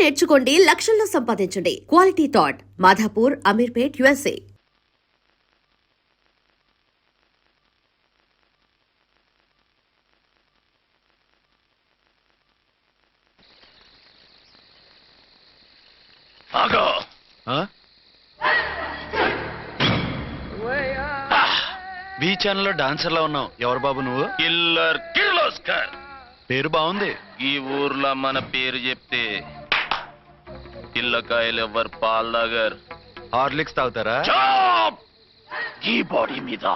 నేర్చుకోండి, లక్షల్లో సంపాదించండి. Quality thought Madhapur, Ameerpet, USA. ఆగో బీ ఛానల్లో డాన్సర్లా ఉన్నావు. ఎవరు బాబు నువ్వు? కిల్లర్ కిర్లోస్కర్. పేరు బాగుంది. ఈ ఊర్లో మన పేరు చెప్తే పిల్లకాయలు ఎవరు పాల్దాగర్. హార్లిక్స్ తాగుతారా? ఈ బాడీ మీద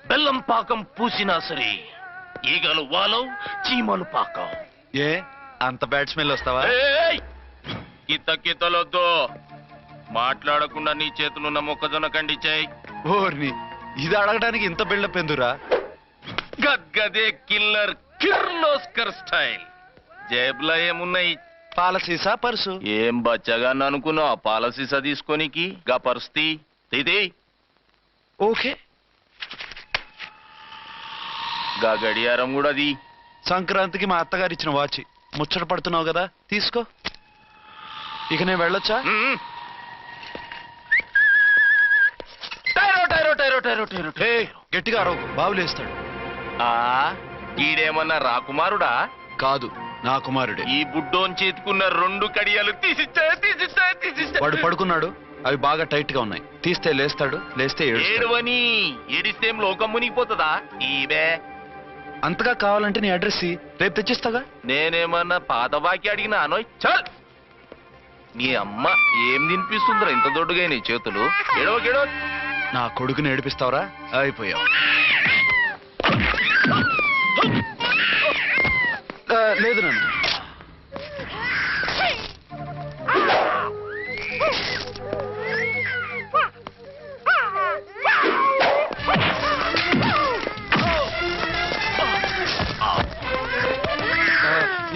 బెల్లం పాకం పూసినా సరే ఈగలు వాలవు, చీమలు పాకం. ఏ అంత బ్యాడ్ స్మెల్ వస్తావా? కితలొద్దు. మాట్లాడకుండా నీ చేతులున్న మొక్కజొన్న కండిచాయి. ఓర్ని, ఇది అడగడానికి ఇంత బిల్డప్ ఎందురా? గద్గదే కిల్లర్ కిర్లోస్కర్ స్టైల్. జేబులో ఏమున్నాయి? పాల సీసా, పర్సు. ఏం బచ్చగా అనుకున్నావు? పాల సీసా తీసుకోనికి గా పరిస్థితి ఇది. ఓకే, గా గడియారం కూడా అది. సంక్రాంతికి మా అత్తగారు ఇచ్చిన వాచి. ముచ్చట పడుతున్నావు కదా, తీసుకో. ఇక నేను వెళ్ళొచ్చా? గట్టిగా అరవకు, బావులేస్తాడు. ఈడేమన్నా రాకుమారుడా? కాదు, నా కుమారుడే. ఈ బుడ్డోన్ చేతుకున్న 2 కడియాలు తీసిచ్చా. వాడు పడుకున్నాడు, అవి బాగా టైట్ గా ఉన్నాయి. తీస్తే లేస్తాడు, లేస్తే ఏడువని. ఏడిస్తే లోకం మునిగిపోతుందా? ఈబే అంతగా కావాలంటే నీ అడ్రస్ రేపు తెచ్చిస్తాగా. నేనేమన్నా పాత బాకి అడిగినా అనోయ్. చల్, నీ అమ్మ ఏం తినిపిస్తుందిరా ఇంత దొడ్డుగా నీ చేతులు? గెడో నా కొడుకుని ఏడిపిస్తావరా? అయిపోయావు. లేదు నన్ను.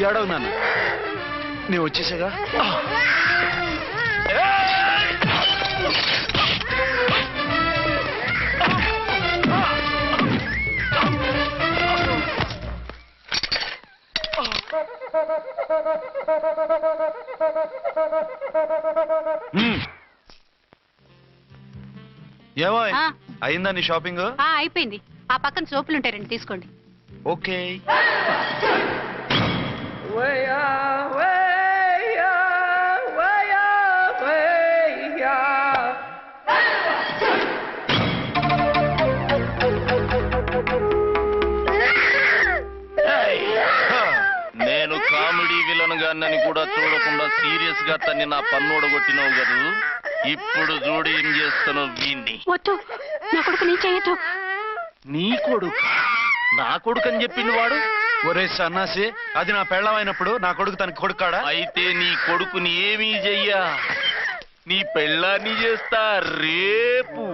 ఏడవు నాన్న, నేను వచ్చేసాగా. ఏమో అయిందా నీ షాపింగ్? అయిపోయింది. ఆ పక్కన సోపులుంటాయి, రండి తీసుకోండి. ఓకే. నేను కామెడీ విలన్ గాన్నని కూడా చూడకుండా సీరియస్ గా తన్ని నా పన్నోడు కొట్టినవు కదూ. ఇప్పుడు చూడు ఏం చేస్తాను వీణ్ణి. వద్దు, నా కొడుకు నీ చేయొద్దు. నీ కొడుకు? నా కొడుకు అని చెప్పింది వాడు. ఒరే సన్నాసి, అది నా పెళ్ళమైనప్పుడు నా కొడుకు తనకి కొడుకాడా? అయితే నీ కొడుకుని ఏమీ చెయ్యా, నీ పెళ్ళాన్ని చేస్తా రేపు.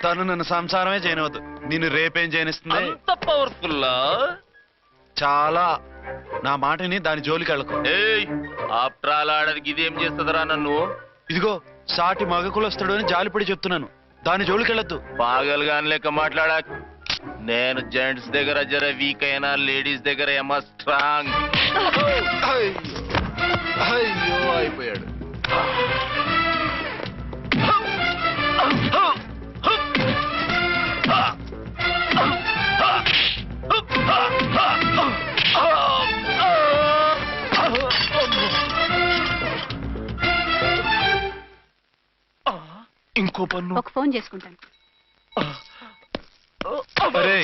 తను నన్ను సంసారమే చేయనవద్దు, నిన్ను రేపేం చేయనిస్తుంది? అంత పవర్ఫుల్లా? చాలా. నా మాటని దాని జోలికి వెళ్ళకు. ఆఫ్టర్ ఆల్ ఆడదికి ఇదేం చేస్తుందిరా నన్ను? ఇదిగో, సాటి మగ కులస్తుడు అని జాలిపడి చెప్తున్నాను, దాని జోలికి వెళ్ళొద్దు. పాగలుగాని లెక్క మాట్లాడా. నేను జెంట్స్ దగ్గర జర వీక్ అయినా లేడీస్ దగ్గర ఏమో స్ట్రాంగ్. అయ్యో, అయిపోయాడు. ఇంకో పన్ను. ఒక ఫోన్ చేసుకుంటాను. అరే,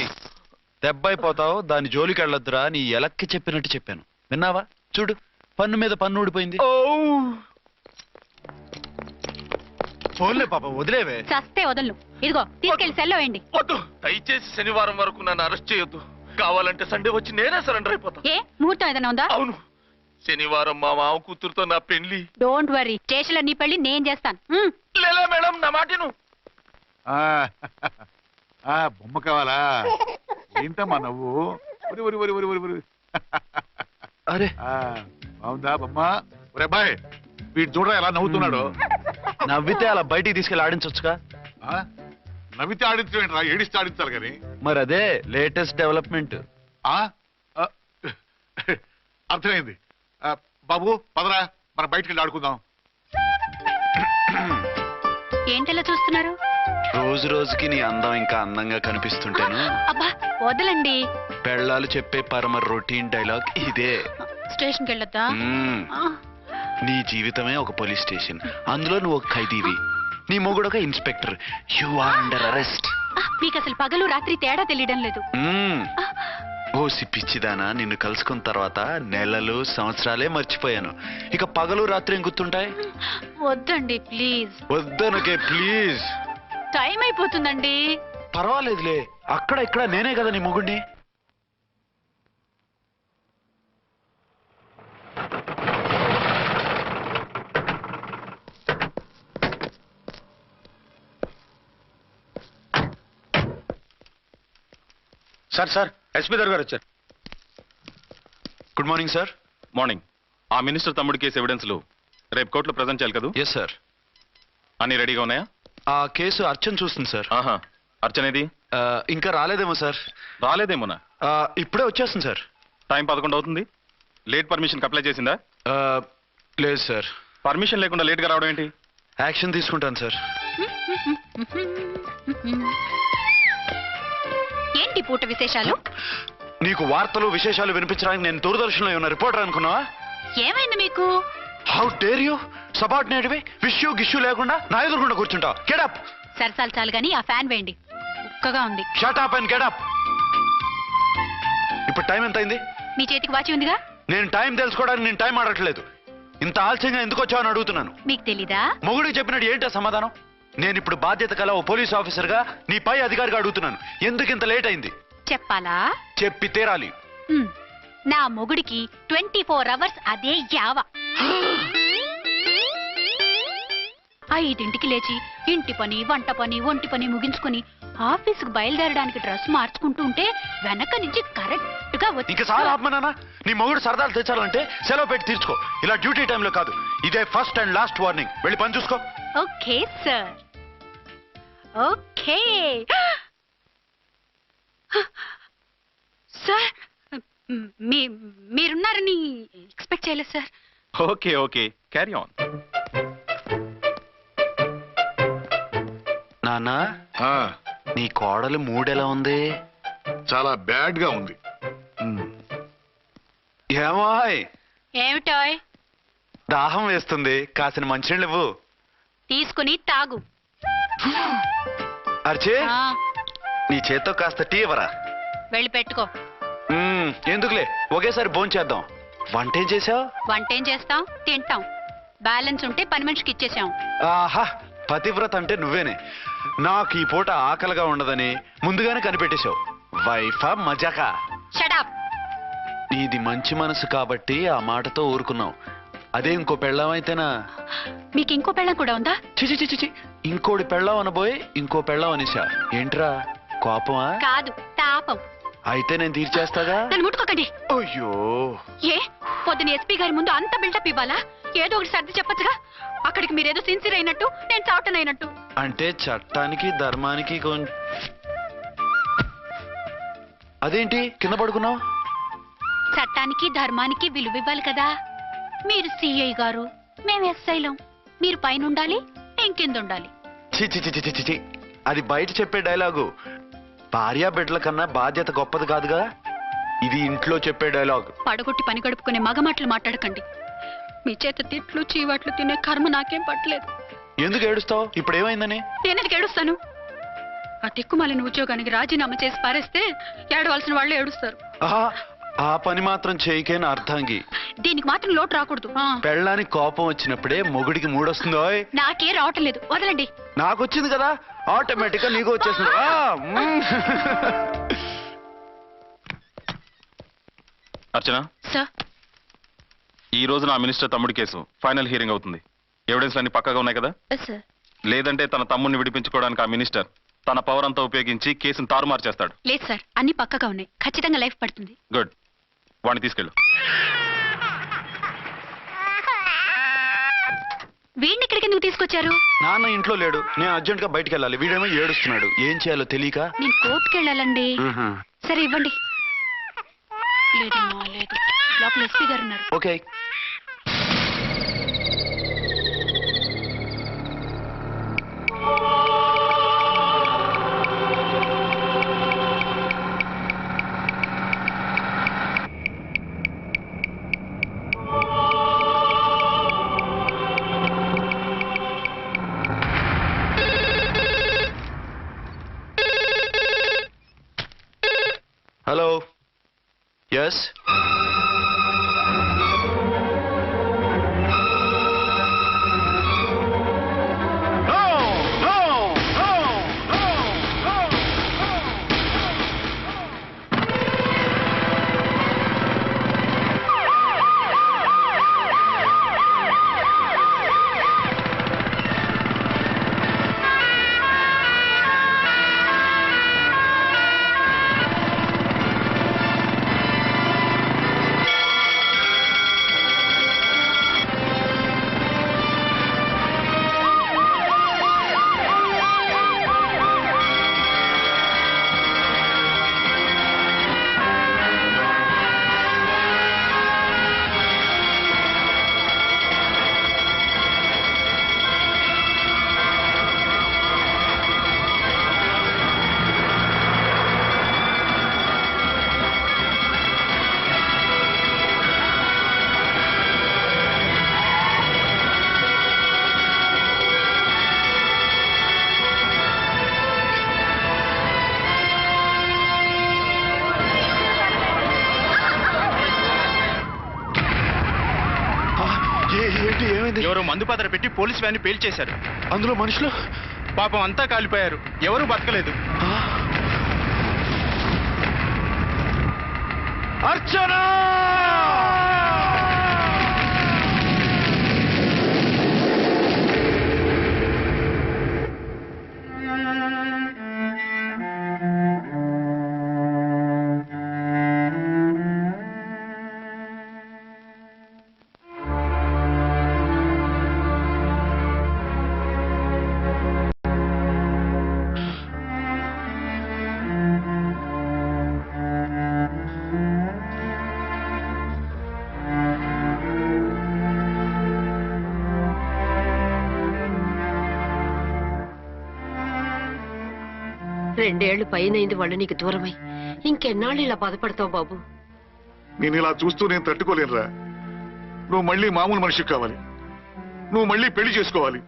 దెబ్బైపోతావు, దాని జోలికి వెళ్ళొద్దురా. నీ ఎలక్కి చెప్పినట్టు చెప్పాను, విన్నావా? చూడు, పన్ను మీద పన్ను ఊడిపోయింది. ఫోన్లే పాప, వదిలేవే. చస్తే వదలను. ఇదిగో తీసుకెళ్లి సెల్లో వేయండి. వద్దు, దయచేసి శనివారం వరకు నన్ను అరెస్ట్ చేయొద్దు. కావాలంటే సండే వచ్చి నేనే సరెండర్ అయిపోతా. ఏ ముహూర్తం ఏదైనా ఉందా? అవును, శనివారం మా మామ కూతురుతో నా పెళ్లి. డోంట్ వరీ, స్టేషన్ లో నీ పెళ్లి నేను చేస్తాను. లేలా మేడం, నా మాటను. బొమ్మ కావాలా? ఏంటమ్మా నవ్వు? అరే, బాగుందా బొమ్మ? ఒరే బాయ్, వీడు చూడరా ఎలా నవ్వుతున్నాడు. నవ్వితే అలా బయటికి తీసుకెళ్ళి ఆడించొచ్చుగా. నవ్వితే ఆడించడం, ఏడిస్తే ఆడించాలి కానీ. మరి అదే లేటెస్ట్ డెవలప్మెంట్. అర్థమైంది. బాబు పదరా, మనం బయటికి వెళ్ళి ఆడుకుందాం. ఏంటలా చూస్తున్నారు? రోజు రోజుకి నీ అందం ఇంకా అందంగా కనిపిస్తుంటేను అబ్బా వదలండి. పెళ్ళాలు చెప్పే పరమ రొటీన్ డైలాగ్ ఇదే. స్టేషన్కి వెళ్ళొద్దా? మ్మ్. నీ జీవితమే ఒక పోలీస్ స్టేషన్, అందులో నువ్వు ఒక ఖైదీవి, నీ మొగుడు ఒక inspector. You are under arrest. మీకు అసలు పగలు రాత్రి తేడా తెలియడం లేదు. ఓ పిచ్చిదానా, నిన్ను కలుసుకున్న తర్వాత నెలలు సంవత్సరాలే మర్చిపోయాను. ఇక పగలు రాత్రి ఏం గుర్తుంటాయి? వద్దండి ప్లీజ్. వద్దనకే ప్లీజ్. టైం అయిపోతుందండి. పర్వాలేదులే, అక్కడ ఇక్కడ నేనే కదా నీ మొగుడిని. సార్ సార్ ఎస్పీ గారు వచ్చారు. Good morning sir. మార్నింగ్. ఆ మినిస్టర్ తమ్ముడి కేసు ఎవిడెన్స్లు రేపు కోర్టులో ప్రజెంట్ చేయాలి కదా? Yes sir. అన్ని రెడీగా ఉన్నాయా? ఆ కేసు అర్చన చూస్తుంది సార్. ఆహా, అర్చనేది? ఇంకా రాలేదేమో సార్. రాలేదేమోనా? ఇప్పుడే వచ్చేస్తుంది సార్. టైం 11 అవుతుంది. లేట్ పర్మిషన్ అప్లై చేసిందా? లేదు సార్. పర్మిషన్ లేకుండా లేట్గా రావడం ఏంటి? యాక్షన్ తీసుకుంటాను సార్. ఏంటి పూట విశేషాలు? నీకు వార్తలు విశేషాలు వినిపించడానికి నేను దూరదర్శన్లో ఉన్న రిపోర్టర్ అనుకున్నావా? ఏమైంది మీకు? How dare you? సబార్డినేట్వి విష్యూ గిష్యూ లేకుండా నా ఎదురుకుండా కూర్చుంటావు. గెటప్. సరసాలు చాలు గాని ఆ ఫ్యాన్ వేయండి, ఉక్కగా ఉంది. Shut up and getup. ఇప్పుడు టైం ఎంత అయింది? మీ చేతికి వాచి ఉందిగా. నేను టైం తెలుసుకోవడానికి నేను టైం ఆడట్లేదు. ఇంత ఆలస్యంగా ఎందుకు వచ్చావని అడుగుతున్నాను. మీకు తెలీదా? మొగుడికి చెప్పినట్టు ఏంటో సమాధానం? నేను ఇప్పుడు బాధ్యత కల ఓ పోలీస్ ఆఫీసర్ గా నీ పై అధికారిగా అడుగుతున్నాను, ఎందుకు ఇంత లేట్ అయింది? చెప్పాలా? చెప్పి తీరాలి. నా మొగుడికి 24 అవర్స్ అదే యావ. 5ంటికి లేచి ఇంటి పని, వంట పని, ఒంటి పని ముగించుకుని ఆఫీసుకు బయలుదేరడానికి డ్రెస్ మార్చుకుంటూ ఉంటే వెనక నుంచి కరెక్ట్ గా వచ్చి. ఇంకా చాలా ఆత్మనానా, నీ మొగుడు సరదాలు తెచ్చాలంటే సెలవు పెట్టి తీర్చుకో. ఇలా డ్యూటీ టైంలో కాదు. ఇదే ఫస్ట్ అండ్ లాస్ట్ వార్నింగ్. వెళ్ళి పని చూసుకో. Okay sir, okay sir. మీరున్నారని ఎక్స్పెక్ట్ చేయలేదు సార్. Okay okay, carry on. నాన్నా, ఆ, నీ కోడలు మూడెలా ఉంది? చాలా బ్యాడ్ గా ఉంది. ఏమాయ్, ఏమిటాయ్? దాహం వేస్తుంది, కాసిన మంచినీళ్ళు ఇవ్వు. తీసుకుని తాగు. అర్చే, ఆ, నీ చేత్తో కాస్త టీ ఇవ్వరా? వెళ్ళి పెట్టుకో. ఎందుకులే, ఒకేసారి భోంచేద్దాం. వంట ఏం చేసావు? వంట ఏం చేస్తాం? తింటాం. బ్యాలెన్స్ ఉంటే పని మనిషికి ఇచ్చేసాం. ఆహా, పతివ్రత అంటే నువ్వేనే. నాకు ఈ పూట ఆకలిగా ఉండదని ముందుగానే కనిపెట్టేశావు. వైఫా మజాకా? షడప్. నీది మంచి మనసు కాబట్టి ఆ మాటతో ఊరుకున్నావు. అదే ఇంకో పెళ్ళాం అయితేనా? మీకు ఇంకో పెళ్ళం కూడా ఉందా? చిచి చిచి చి, ఇంకోటి పెళ్ళాం అనబోయి ఇంకో పెళ్ళాం అనేసా. ఏంట్రా కోపమా? కాదు, తాపం. అయితే నేను తీర్చేస్తాగా. నన్ను ముట్టుకోకండి. అయ్యో, ఏ పొద్దున ఎస్పీ గారి ముందు అంత బిల్డప్ ఇవ్వాలా? ఏదో ఒకటి సర్ది చెప్పచ్చుగా. అక్కడికి మీరేదో సిన్సియర్ అయినట్టు, నేను చావటం అయినట్టు. అంటే చట్టానికి ధర్మానికి అదేంటి కింద పడుకున్నావు? చట్టానికి ధర్మానికి విలువ ఇవ్వాలి కదా. మీరు సిఐ గారు, మేము ఎస్ఐలం. మీరు పైన ఉండాలి, నేను కింద ఉండాలి. చి చి చి చి చి చి. అది బయట చెప్పే డైలాగు. భార్యా బిడ్డల కన్నా బాధ్యత గొప్పది కాదుగా. ఇది ఇంట్లో చెప్పే డైలాగ్. పడగొట్టి పని గడుపుకునే మగమాటలు మాట్లాడకండి. మీ చేత తిట్లు చీవాట్లు తినే కర్మ నాకేం పట్టలేదు. ఎందుకు ఏడుస్తావు? ఇప్పుడు ఏమైందని? నేనెందుకు ఏడుస్తాను? ఆ తిక్కుమాలిన ఉద్యోగానికి రాజీనామా చేసి పారేస్తే ఏడవలసిన వాళ్ళు ఏడుస్తారు. ఆహా, ఆ పని మాత్రం చేయకేన అర్థంగి. దీనికి మాత్రం లోటు రాకూడదు. పెళ్ళానికి కోపం వచ్చినప్పుడే మొగుడికి మూడొస్తుందో? నాకే రావటం లేదు, వదలండి. నాకు వచ్చింది కదా, ఆటోమేటిక్ గా నీకు వచ్చేసింది. అర్చన, సార్, ఈ రోజు నా మినిస్టర్ తమ్ముడి కేసు ఫైనల్ హియరింగ్ అవుతుంది. ఎవిడెన్స్ అన్ని పక్కగా ఉన్నాయి కదా? సార్. లేదంటే తన తమ్ముడిని విడిపించుకోవడానికి ఆ మినిస్టర్ తన పవర్ అంతా ఉపయోగించి కేసును తారుమారు చేస్తాడు. లేదు సార్, అన్ని పక్కగా ఉన్నాయి. ఖచ్చితంగా లైఫ్ పడుతుంది. గుడ్, వాడిని తీసుకెళ్ళు. వీడిని ఇక్కడికి ఎందుకు తీసుకొచ్చారు? నాన్న ఇంట్లో లేడు, నేను అర్జెంట్ గా బయటికి వెళ్ళాలి. వీడేమో ఏడుస్తున్నాడు, ఏం చేయాలో తెలియక. నేను కోర్టుకు వెళ్ళాలండి. సరే ఇవ్వండి. లేదమ్మా లేదు, లోపల ఎస్పీ గారు ఉన్నారు. ఓకే. ఎస్ ఏంటి ఏమైంది? ఎవరో మందు పాత్ర పెట్టి పోలీస్ వ్యాన్ పేల్చేశారు. అందులో మనుషులు పాపం అంతా కాలిపోయారు. ఎవరు బతకలేదు. అర్చనా! రెండేళ్లు పైనైంది వాళ్ళు నీకు దూరమై. ఇంకెన్నాళ్ళు ఇలా బాధపడతావు బాబు? నేను ఇలా చూస్తూ నేను తట్టుకోలేనురా. నువ్వు మళ్ళీ మామూలు మనిషి కావాలి. నువ్వు మళ్ళీ పెళ్లి చేసుకోవాలి.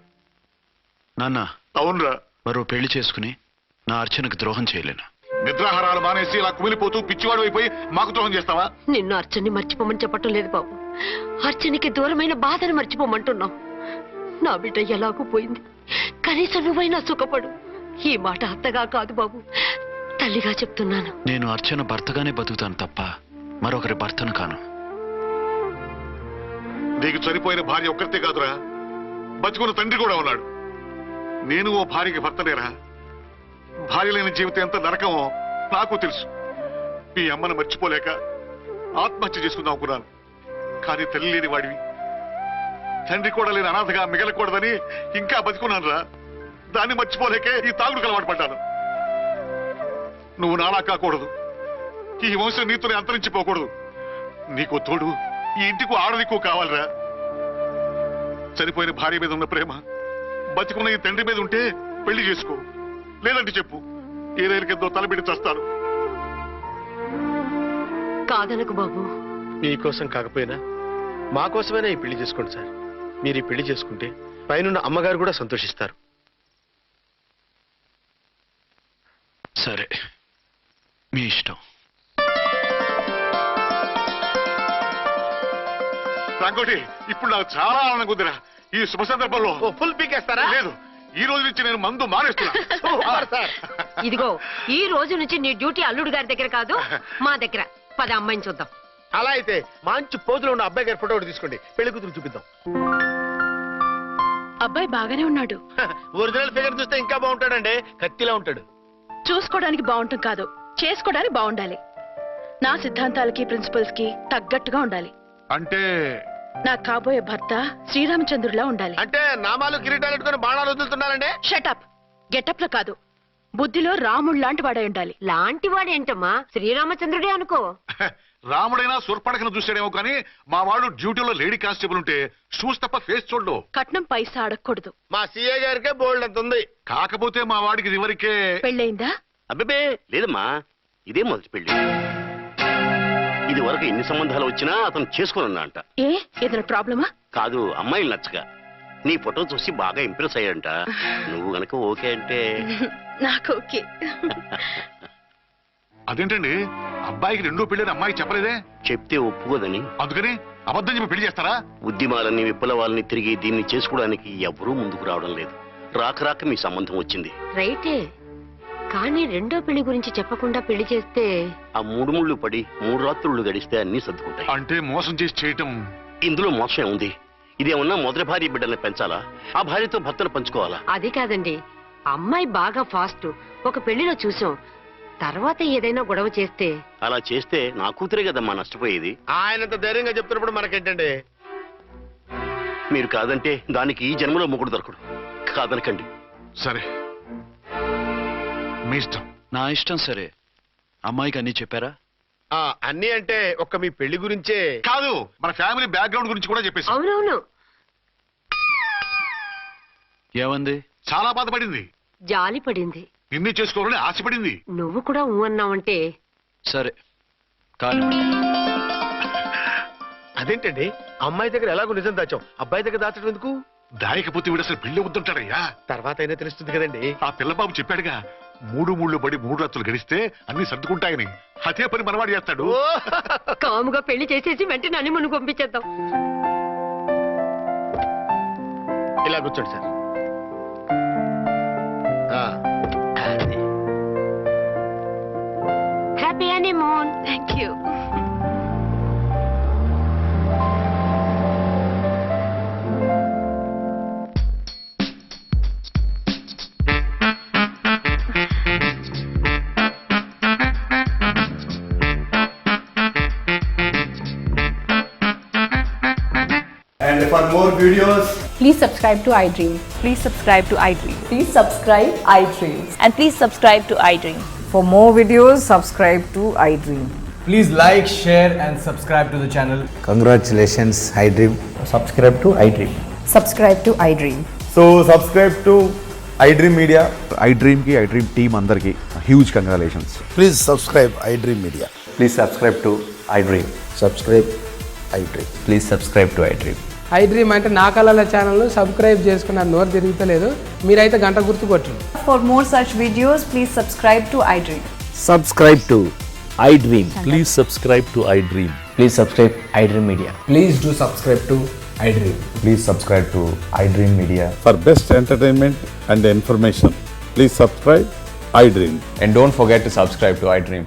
నాన్న, అవునరా. మరో పెళ్లి చేసుకుని నా అర్చనకు ద్రోహం చేయలేను. నిద్రాహారాలు మానేసి ఇలా కుమిలిపోతూ పిచ్చివాడు అయిపోయి మాకు ద్రోహం చేస్తావా? నిన్ను అర్చన్ని మర్చిపోమని చెప్పటం లేదు బాబు. అర్చనికి దూరమైన బాధను మర్చిపోమంటున్నావు. నా బిడ్డ ఎలాగూ పోయింది, కనీసం నువ్వైనా సుఖపడు. ఈ మాట అత్తగా కాదు బాబు, తల్లిగా చెప్తున్నాను. నేను అర్చన భర్తగానే బతుకుతాను తప్ప మరొకరి భర్తను కాను. నీకు చనిపోయిన భార్య ఒక్కరితే కాదురా, బతుకున్న తండ్రి కూడా ఉన్నాడు. నేను ఓ భార్యకి భర్తనేరా. భార్య లేని జీవితం ఎంత నరకమో నాకు తెలుసు. మీ అమ్మను మర్చిపోలేక ఆత్మహత్య చేసుకుందాం అనుకున్నాను. కానీ తల్లి లేని వాడివి, తండ్రి కూడా లేని అనాథగా మిగలకూడదని ఇంకా బతుకున్నాను రా. దాన్ని మర్చిపోలేకే ఈ తాగుడు అలవాటు పడ్డాను. నువ్వు నాలా కాకూడదు, ఈ వంశం నీతోనే అంతరించిపోకూడదు. నీకు తోడు ఈ ఇంటికి ఆడదికు కావాలిరా. చనిపోయిన భార్య మీద ఉన్న ప్రేమ బతికున్న ఈ తండ్రి మీద ఉంటే పెళ్లి చేసుకో. లేదంటే చెప్పు, ఏ రైలుకెంతో తలబెట్టి చేస్తాను. కాదనకు బాబు. మీకోసం కాకపోయినా మా కోసమైనా ఈ పెళ్లి చేసుకోండి సార్. మీరు ఈ పెళ్లి చేసుకుంటే పైన అమ్మగారు కూడా సంతోషిస్తారు. సరే, మీ ఇష్టం. రంగోటి, ఇప్పుడు నాకు చాలా ఆనందంగా ఉందిరా. ఈ శుభ సందర్భంలో ఫుల్ పీకేస్తారా? లేదు, ఈ రోజు నుంచి నేను మందు మానేస్తున్నా. ఇదిగో, ఈ రోజు నుంచి నీ డ్యూటీ అల్లుడు గారి దగ్గర కాదు, మా దగ్గర. పద అమ్మాయిని చూద్దాం. అలా అయితే మంచి పోజులో ఉన్న అబ్బాయి గారి ఫోటో ఒకటి తీసుకోండి, పెళ్లి కూతురు చూపిద్దాం. అబ్బాయి బాగానే ఉన్నాడు. ఒరిజినల్ ఫిగర్ చూస్తే ఇంకా బాగుంటాడండి, కత్తిలా ఉంటాడు. చూసుకోవడానికి బాగుంటాం కాదు, చేసుకోవడానికి బాగుండాలి. నా సిద్ధాంతాలకి ప్రిన్సిపల్స్ కి తగ్గట్టుగా ఉండాలి. అంటే నాకు కాబోయే భర్త శ్రీరామచంద్రులా ఉండాలి. అంటే నామాలు కిరీటాలు పెట్టుకుని బాణాలు వదులుతున్నారండి. షటప్. గెటప్ లో కాదు, బుద్ధిలో రాముడు లాంటి వాడై ఉండాలి. లాంటి వాడేంటమ్మా, శ్రీరామచంద్రుడే అనుకో. రాముడైనా సుర్పడకను చూసాడేమో కానీ మా వాడు డ్యూటీలో లేడీ కానిస్టేబుల్ ఉంటే షూస్ తప్ప ఫేస్ చూడడు. కట్నం పైసా అడగకూడదు. మా సీఏ గారికే బోల్డ్ అంత ఉంది. కాకపోతే మా వాడికి ఇదివరకే పెళ్ళయిందా? అబ్బే లేదమ్మా, ఇదే మొదటి పెళ్లి. ఇది వరకు ఎన్ని సంబంధాలు వచ్చినా అతను చేసుకున్నా అంట. ఏ ఏదైనా ప్రాబ్లమా? కాదు, అమ్మాయిలు నచ్చగా నీ ఫోటో చూసి బాగా ఇంప్రెస్ అయ్యంట. నువ్వు గనక ఓకే అంటే నాకు ఓకే. అదేంటండి అబ్బాయికి రెండో పెళ్ళని అమ్మాయి చెప్పలేదే? చెప్తే ఒప్పుకోదని అందుకని అబద్ధం చెప్పి పెళ్లి చేస్తారా? ఉద్యమాలని విప్లవాలని తిరిగి దీన్ని చేసుకోవడానికి ఎవరూ ముందుకు రావడం లేదు. రాక మీ సంబంధం వచ్చింది. రైటే, కానీ రెండో పెళ్లి గురించి చెప్పకుండా పెళ్లి చేస్తే ఆ 3 ముళ్ళు పడి 3 రాత్రులు గడిస్తే అన్ని సర్దుకుంటాయి. అంటే మోసం చేసి చేయటం. ఇందులో మోసం ఉంది. ఇదేమన్నా మొదటి భార్య బిడ్డల్ని పెంచాలా, ఆ భార్యతో భర్తను పంచుకోవాలా? అది కాదండి, అమ్మాయి బాగా ఫాస్ట్. ఒక పెళ్లిలో చూసాం, తర్వాత ఏదైనా గొడవ చేస్తే అలా చేస్తే నా కూతురే కదమ్మా నష్టపోయేది. ఆయనంత ధైర్యంగా చెప్తున్నప్పుడు మనకేంటండి? మీరు కాదంటే దానికి ఈ జన్మలో మొగుడు దొరకడు. కాదనకండి. సరే మీ ఇష్టం. నా ఇష్టం సరే. అమ్మాయికి అన్ని చెప్పారా? అన్నీ అంటే ఒక్క మీ పెళ్లి గురించే కాదు, మన ఫ్యామిలీ బ్యాక్గ్రౌండ్ గురించి కూడా చెప్పేసి. అవునవును, ఏమంది? చాలా బాధపడింది. జాలి పడింది. నిన్నే చేసుకోవాలని ఆశపడింది. నువ్వు కూడా ఊ అన్నావంటే సరే కానీ అదేంటండి, అమ్మాయి దగ్గర ఎలాగో నిజం దాచాం, అబ్బాయి దగ్గర దాచడం ఎందుకు? దాయకపోతే వీడు అసలు పెళ్లి వద్దుంటాడయ్యా. తర్వాత అయినా తెలుస్తుంది కదండి. ఆ పిల్లబాబు చెప్పాడుగా, 3 ముళ్ళు పడి 3 రాత్రులు గడిస్తే అన్ని సర్దుకుంటాయని. అదే పని మనవాడు చేస్తాడు. కాముగా పెళ్లి చేసేసి వెంటనే హనీమూన్ పంపించేద్దాం. ఇలా కూర్చోండి sir. Happy honeymoon. Thank you. And for more videos, please subscribe to iDream. Please subscribe to iDream. Please subscribe iDream. And please subscribe to iDream. For more videos, subscribe to iDream. please like, share and subscribe to the channel. Congratulations, iDream. Subscribe to iDream. Subscribe to iDream. So subscribe to iDream Media. iDream ki iDream team andarki huge congratulations. Please subscribe iDream Media. Please subscribe to iDream. Subscribe iDream. Please subscribe to iDream. iDream అంటే నా కళల channel subscribe చేసుకున్న నోరు తిరుగుతలేదు, మీరైతే గంట గుర్తు కొట్టండి. For more such videos, please subscribe to iDream. Subscribe to iDream. Please subscribe to iDream. Please subscribe iDream Media. Please do subscribe to iDream. Please subscribe to iDream Media. For best entertainment and information, please subscribe iDream. And don't forget to subscribe to iDream.